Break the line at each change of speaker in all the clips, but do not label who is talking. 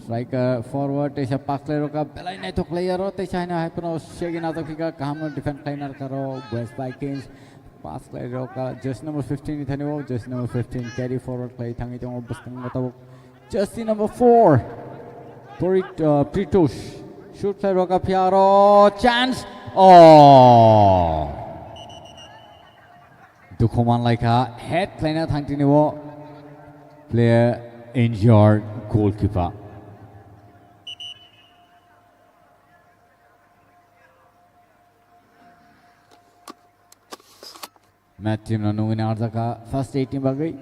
striker forward Tesha Paklero ka belai nai tok player ro Tesha na hai pano shegi na tok ka kaham defend liner karo West Vikings Paklero ka just number 15 ithani wo just number 15 carry forward play thangi jong bustang matabuk just number 4 Pritush shoot player ka piaro chance oh Dukuman like a head liner thangi ni wo player injured goalkeeper. Match team na nungin arda ka first 18 bagai.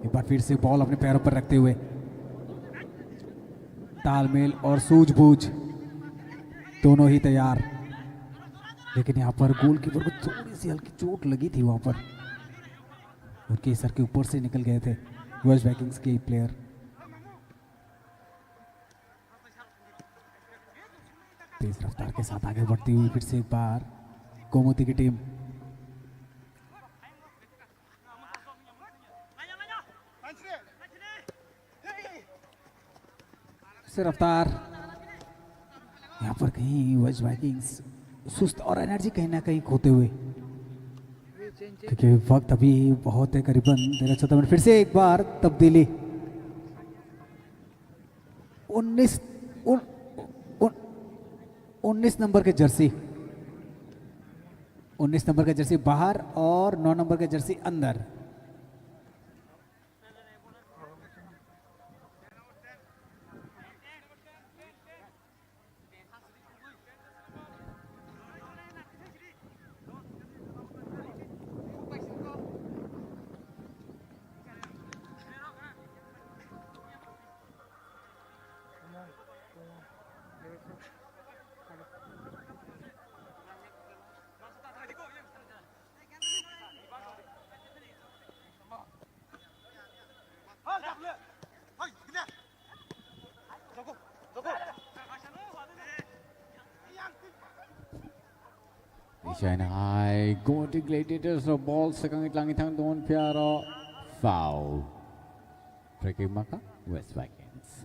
एक बार फिर से ball अपने पैरों पर रखते हुए तालमेल और सूझबूझ दोनों ही तैयार लेकिन यहाँ पर गोलकीपर को थोड़ी सी हल्की चोट लगी थी वहां पर उनके सर के ऊपर से निकल गए थे वेस्ट वाइकिंग्स के प्लेयर तेज रफ्तार के साथ आगे बढ़ती हुई फिर से एक बार गोमती की टीम से रफ्तार यहाँ पर कहीं वेस्ट वाइकिंग्स सुस्त और एनर्जी कहीं ना कहीं खोते हुए क्योंकि वक्त अभी बहुत है करीबन 13-14 मिनट फिर से एक बार तब्दीली 19 नंबर के जर्सी 19 नंबर का जर्सी बाहर और 9 नंबर का जर्सी अंदर
Shine high, going to gladiators, the ball, second langit hang don piaro, foul. Breaking maka, West Vikings.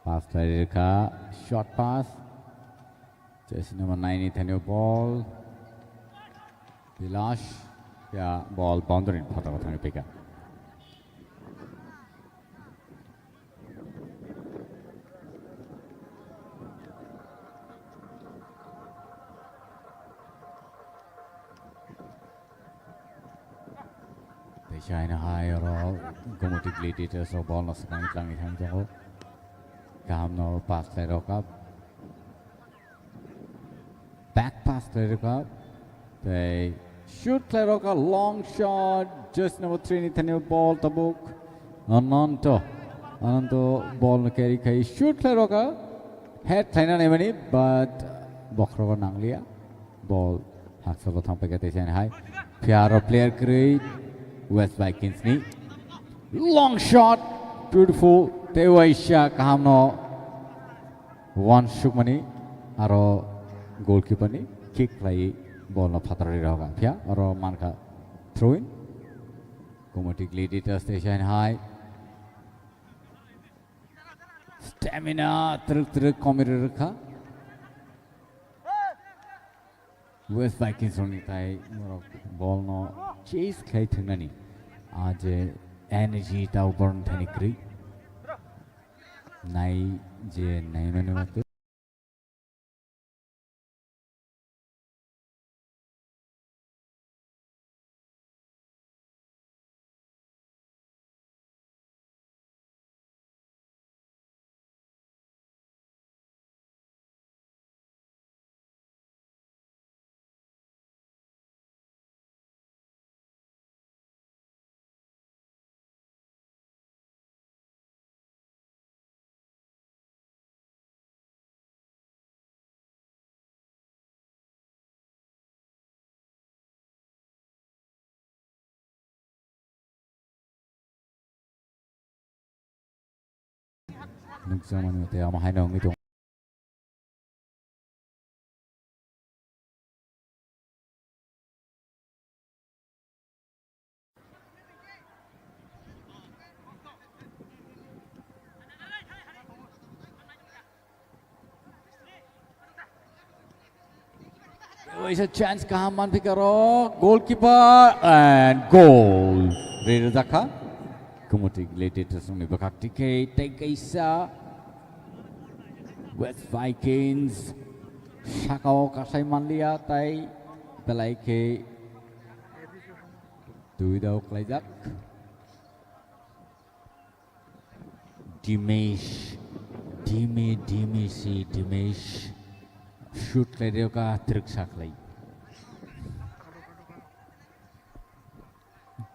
Pass player ka, short pass. Jersey number 9 Ithaniel ball. Bilash, yeah, ball boundary, photo thang pick up. Shine high or Gomotic gladiators or ball of second lang in hand. Calm no pass play rock up. Back pass play rock up. They shoot play rock up. Long shot. Just number 3 Nathaniel ball tabuk. Ananto ball no carry kai. Shoot play rock up. Head play na nevani but Bokro Nanglia. Ball haksalo thampagate shine high. Piaro player create. West Vikings ni long shot beautiful Tewaisha kahamno one shukmani aro goalkeeper ni kick play ball no phatari rahoga phya aro manka throw in Gomotic gladiators station high stamina truk komir rakha West Vikings only tai ball no chase khai thangani आज energy ta burn thani kri नाई जे नहीं मैंने बात नुकसान नहीं होते हम high होंगे तो There is a chance Kahaman Picaro, goalkeeper and goal. Reza Zaka. Kumutik later to Sumi Bakatike, take Isa. West Vikings. Shakao Kasai Manlia, Tai. Belaike. Duida Oklajak. Dimesh. Dimesh. Shoot कर का अतिरिक्त शाखलाई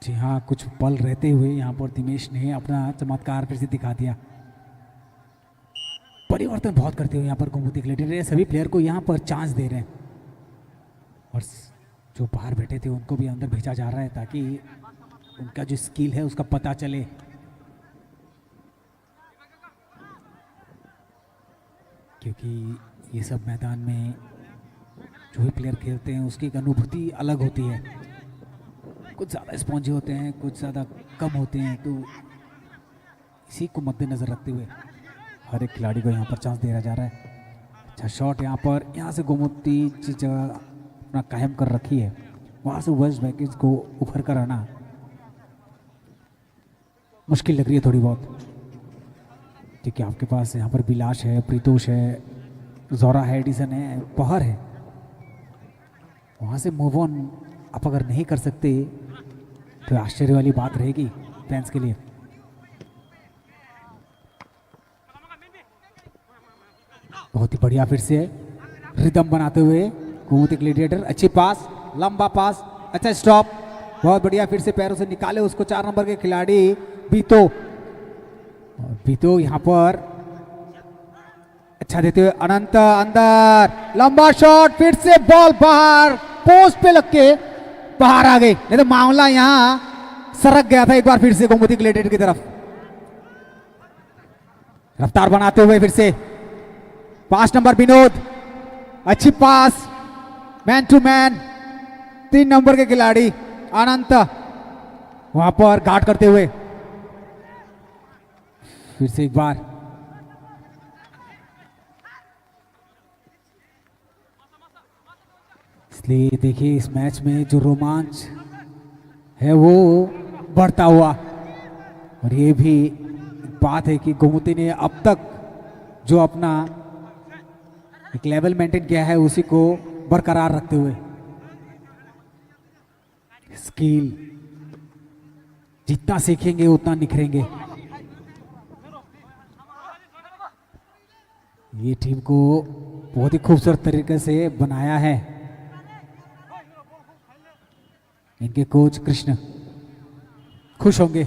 जी हाँ, कुछ पल रहते हुए यहाँ पर दिनेश ने अपना चमत्कार फिर से दिखा दिया। परिवर्तन बहुत करते हुए यहाँ पर गोमती ग्लैडिएटर सभी प्लेयर को यहाँ पर चांस दे रहे हैं और जो बाहर बैठे थे उनको भी अंदर भेजा जा रहा है ताकि उनका जो स्किल है उसका पता चले। क्योंकि ये सब मैदान में जो भी प्लेयर खेलते हैं उसकी एक अनुभूति अलग होती है। कुछ ज़्यादा स्पॉन्जी होते हैं, कुछ ज़्यादा कम होते हैं, तो इसी को मद्देनज़र रखते हुए हर एक खिलाड़ी को यहाँ पर चांस दिया जा रहा है। अच्छा शॉट यहाँ से गोमती जिस जगह अपना कायम कर रखी है वहाँ से वेस्ट वाइकिंग्स को उभर कर आना मुश्किल लग रही है थोड़ी बहुत। ठीक है, आपके पास यहाँ पर बिलाश है, प्रीतोष है, जोरा है, एडिसन है, पहर है, वहाँ से मूव ऑन आप अगर नहीं कर सकते तो आश्चर्य वाली बात रहेगी फैंस के लिए। बहुत ही बढ़िया फिर से रिदम बनाते हुए गोमती ग्लैडिएटर, अच्छी पास, लंबा पास, अच्छा स्टॉप, बहुत बढ़िया फिर से पैरों से निकाले उसको 4 नंबर के खिलाड़ी बीतो यहाँ पर अच्छा देते हुए अनंत अंदर लंबा शॉट, फिर से बॉल बाहर पोस्ट पे लग के बाहर आ गई, नहीं तो मामला यहां सरक गया था एक बार फिर से गोमती ग्लैडिएटर की तरफ। रफ्तार बनाते हुए फिर से 5 नंबर विनोद, अच्छी पास, मैन टू मैन, 3 नंबर के खिलाड़ी अनंत वहां पर गार्ड करते हुए फिर से एक बार इसलिए देखिए इस मैच में जो रोमांच है वो बढ़ता हुआ और ये भी बात है कि गोमती ने अब तक जो अपना एक लेवल मेंटेन किया है उसी को बरकरार रखते हुए स्किल जितना सीखेंगे उतना निखरेंगे। ये टीम को बहुत ही खूबसूरत तरीके से बनाया है इनके कोच कृष्ण, खुश होंगे।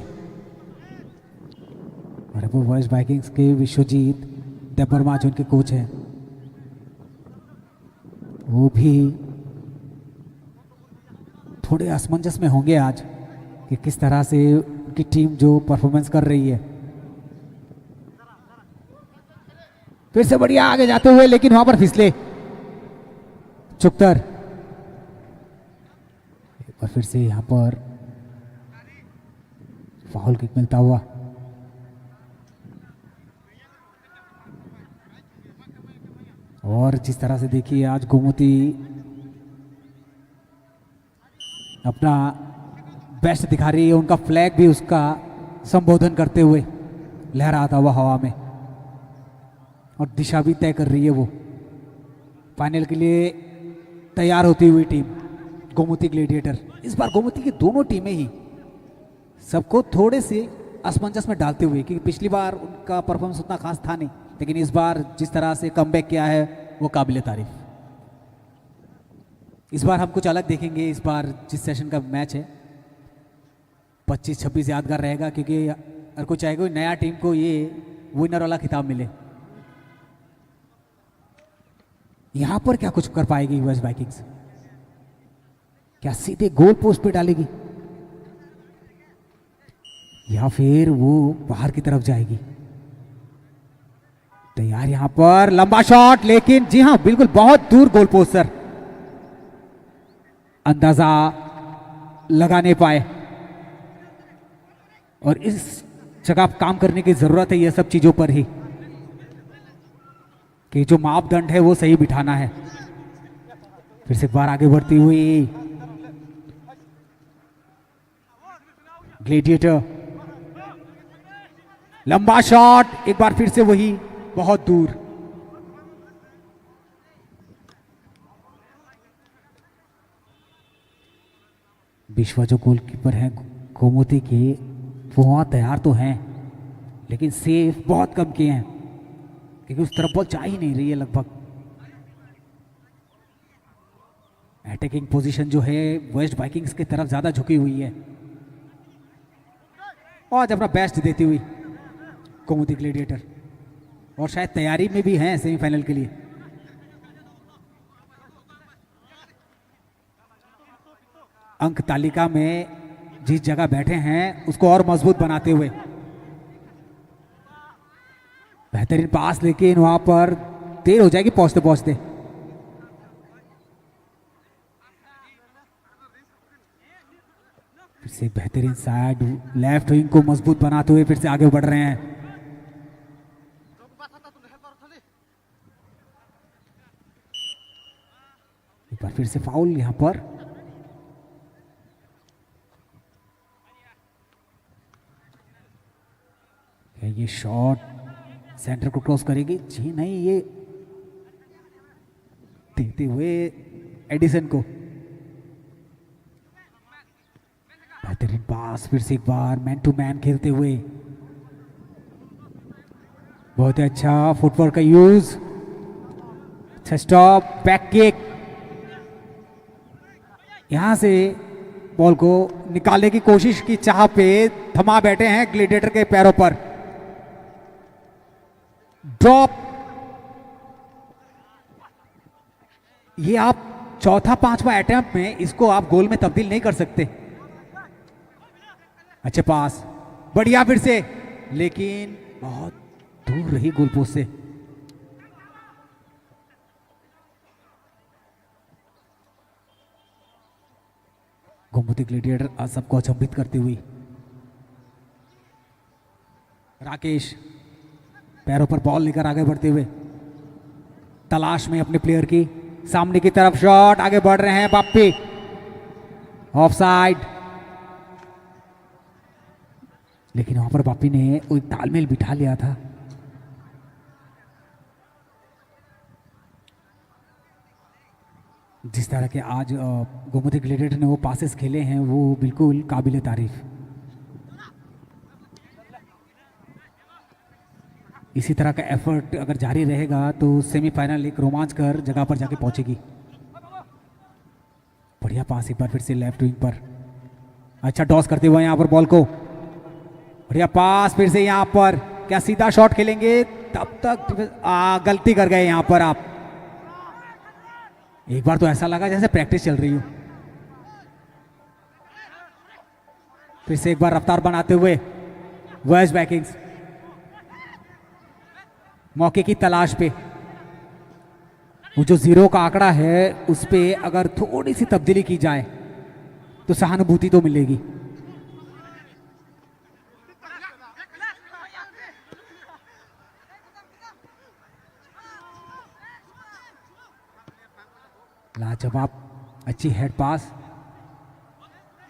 और वो वेस्ट वाइकिंग्स के विश्वजीत देबबर्मा जो उनके कोच हैं वो भी थोड़े असमंजस में होंगे आज कि किस तरह से उनकी टीम जो परफॉर्मेंस कर रही है। फिर से बढ़िया आगे जाते हुए लेकिन वहां पर फिसले चुकतर, और फिर से यहां पर फाउल किक मिलता हुआ। और जिस तरह से देखिए आज गोमती अपना बेस्ट दिखा रही है, उनका फ्लैग भी उसका संबोधन करते हुए लहराता हुआ हवा में। और दिशा भी तय कर रही है वो। फाइनल के लिए तैयार होती हुई टीम गोमती ग्लेडिएटर। इस बार गोमती की दोनों टीमें ही सबको थोड़े से असमंजस में डालते हुए, क्योंकि पिछली बार उनका परफॉर्मेंस उतना खास था नहीं, लेकिन इस बार जिस तरह से कमबैक किया है वो काबिल तारीफ। इस बार हम कुछ अलग देखेंगे। इस बार जिस सेशन का मैच है 25-26 यादगार रहेगा, क्योंकि हर कोई चाहेगा नया टीम को ये विनर वाला खिताब मिले। यहां पर क्या कुछ कर पाएगी यूएस वाइकिंग्स? क्या सीधे गोल पोस्ट पे डालेगी या फिर वो बाहर की तरफ जाएगी? तैयार यहां पर लंबा शॉट, लेकिन जी हां बिल्कुल बहुत दूर गोल पोस्ट सर। अंदाजा लगा नहीं पाए, और इस जगह काम करने की जरूरत है ये सब चीजों पर ही, कि जो मापदंड है वो सही बिठाना है। फिर से एक बार आगे बढ़ती हुई ग्लेडिएटर, लंबा शॉट, एक बार फिर से वही बहुत दूर। विश्वा जो गोलकीपर हैं गोमती के, वो वहां तैयार तो हैं, लेकिन सेव बहुत कम किए हैं, क्योंकि उस तरफ बॉल जा ही नहीं रही है लगभग। अटैकिंग पोजीशन जो है वेस्ट वाइकिंग्स की तरफ ज्यादा झुकी हुई है, और आज अपना बेस्ट देती हुई गोमती ग्लेडिएटर, और शायद तैयारी में भी हैं सेमीफाइनल के लिए। अंक तालिका में जिस जगह बैठे हैं उसको और मजबूत बनाते हुए बेहतरीन पास, लेकिन वहां पर देर हो जाएगी पहुंचते पहुंचते। फिर से बेहतरीन साइड लेफ्ट विंग को मजबूत बनाते हुए फिर से आगे बढ़ रहे हैं। एक बार फिर से फाउल यहां पर। ये शॉट सेंटर को क्रॉस करेगी? जी नहीं, ये देखते हुए एडिसन को। बेहतरीन पास, फिर से एक बार मैन टू मैन खेलते हुए, बहुत अच्छा फुटवर्क का यूज। अच्छा स्टॉप, बैक किक, यहां से बॉल को निकालने की कोशिश की चाह पे थमा बैठे हैं ग्लेडिएटर के पैरों पर। ड्रॉप, ये आप चौथा पांचवा अटेम्प्ट में इसको आप गोल में तब्दील नहीं कर सकते। अच्छे पास, बढ़िया फिर से, लेकिन बहुत दूर रही गोल पोस्ट से। गोमती ग्लेडिएटर सबको अचंभित करती हुई। राकेश पैरों पर बॉल लेकर आगे बढ़ते हुए, तलाश में अपने प्लेयर की, सामने की तरफ शॉट, आगे बढ़ रहे हैं बाप्पी, ऑफ साइड, लेकिन वहां पर बाप्पी ने कोई तालमेल बिठा लिया था। जिस तरह के आज गोमती ग्लेडिएटर ने वो पासेस खेले हैं वो बिल्कुल काबिल तारीफ। इसी तरह का एफर्ट अगर जारी रहेगा तो सेमीफाइनल एक रोमांचकर जगह पर जाके पहुंचेगी। बढ़िया पास एक बार फिर से लेफ्ट विंग पर, अच्छा टॉस करते हुए यहां पर बॉल को, बढ़िया पास फिर से यहां पर, क्या सीधा शॉट खेलेंगे? तब तक गलती कर गए यहां पर आप। एक बार तो ऐसा लगा जैसे प्रैक्टिस चल रही हो। फिर से एक बार रफ्तार बनाते हुए वेस्ट वाइकिंग्स मौके की तलाश पे। वो जो जीरो का आंकड़ा है उस पे अगर थोड़ी सी तब्दीली की जाए तो सहानुभूति तो मिलेगी। लाजवाब, अच्छी हेड पास,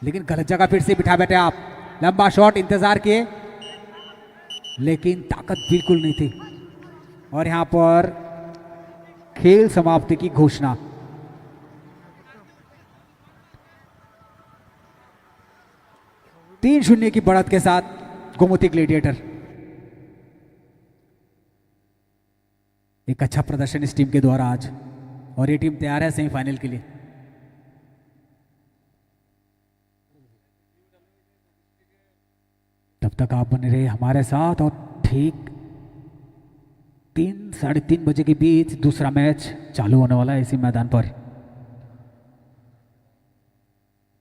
लेकिन गलत जगह फिर से बिठा बैठे आप। लंबा शॉट इंतजार किए, लेकिन ताकत बिल्कुल नहीं थी। और यहां पर खेल समाप्ति की घोषणा। तीन 0 की बढ़त के साथ गोमती ग्लेडिएटर। एक अच्छा प्रदर्शन इस टीम के द्वारा आज, और ये टीम तैयार है सेमीफाइनल के लिए। तब तक आप बने रहे हमारे साथ, और ठीक 3 साढ़े 3 बजे के बीच दूसरा मैच चालू होने वाला है इसी मैदान पर।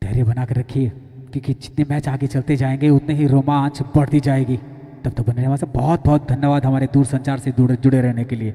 धैर्य बनाकर रखिए, क्योंकि जितने मैच आगे चलते जाएंगे उतने ही रोमांच बढ़ती जाएगी। तब तक बने रहने वाले बहुत बहुत धन्यवाद हमारे दूरसंचार से जुड़े रहने के लिए।